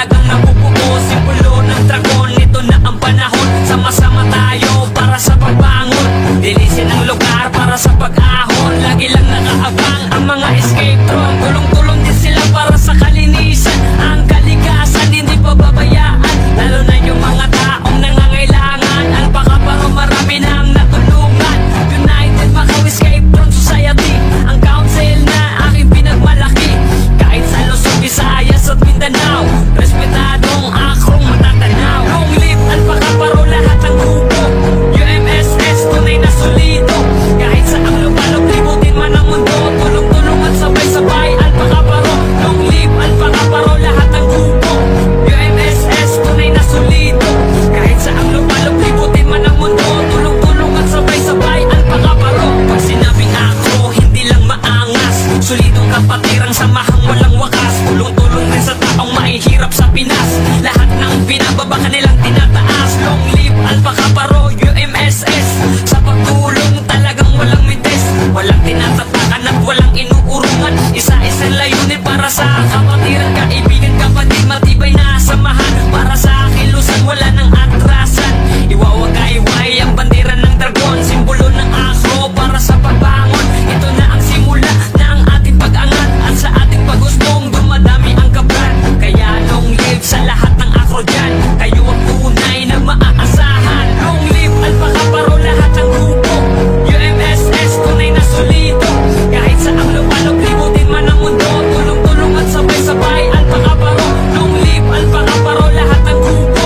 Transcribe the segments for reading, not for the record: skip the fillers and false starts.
talagang nabubuo. Simbolo ng dragon, ito na ang panahon. Sama-sama tayo para sa pagbangon. Linisin ang lugar para sa pag-ahon. Lagi lang nakaabang ang mga escape room. Tulong-tulong din sila para sa kalinisan. Ang kalikasan hindi pababayaan, lalo na yung mga taong nangangailangan. Alpacaparo marami nang natulungan. United Macau Escape Room Society, ang council na aking pinagmalaki. Kahit sa Luzon, Visayas at Mindanao, respetadong akong matatanaw. Long live Alpacaparo, lahat ng grupo. UMSS, tunay na solido. Kahit sa ang lumalog, libutin man ang mundo. Tulong-tulong at sabay-sabay, Alpacaparo. Long live Alpacaparo, lahat ng grupo. UMSS, tunay na solido. Kahit sa ang lumalog, libutin man ang mundo. Tulong-tulong at sabay-sabay, Alpacaparo. Pag sinabing ako, hindi lang maangas, solidong kapatirang samahang walang wakas. Tulong-tulong rin sa taong mahihirap sa Pinas. Lahat ng pinababa kanilang tinataas. Long live Alpacaparo, UMSS. Sa pagtulong talagang walang mites. Walang tinatatakan at walang inuurungan. Isa-isang layunin para sa kapatiran. Kaibigan, kapatid, matibay na samahan. Para sa kilusan, wala nang atrasan. Iwawagayway ang bandera ng dragon. Simbolo ng Afro para sa pagbangon. Ito na ang simula na ang ating pag-angat. At sa ating pagustong dumadami ang kabran. Kaya long live sa lahat ng Afro dyan. Kayo ang tunay na maaasahan. Long live Alpacaparo, lahat ng grupo. UMSS, tunay na solido. Kahit sa ang lumalog, libutin man ang mundo. Tulong-tulong at sabay-sabay, Alpacaparo. Long live Alpacaparo, lahat ng grupo.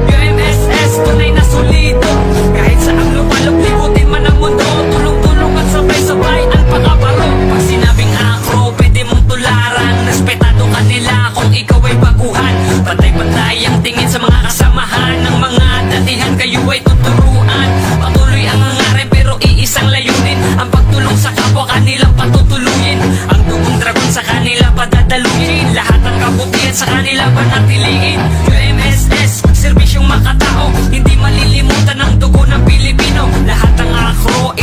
UMSS, tunay na solido. Kahit sa ang lumalog, libutin man ang mundo. Tulong-tulong at sabay-sabay, Alpacaparo. Pag sinabing Afro, pwede mong tularan. Respetado ka nila kung ikaw ay baguhan. Pantay-pantay ang tingin sa mga kasamahan. Ng mga datihan kayo ay tuturuan. Patuloy ang hangarin pero iisang layunin. Ang pagtulong sa kapwa kanilang patutuluyin. Ang dugong dragon sa kanila padadaluyin. Lahat ng kabutihan sa kanila panatiliin. UMSS, serbisyong makatao, hindi malilimutan ang dugo ng Pilipino. Lahat ng Afro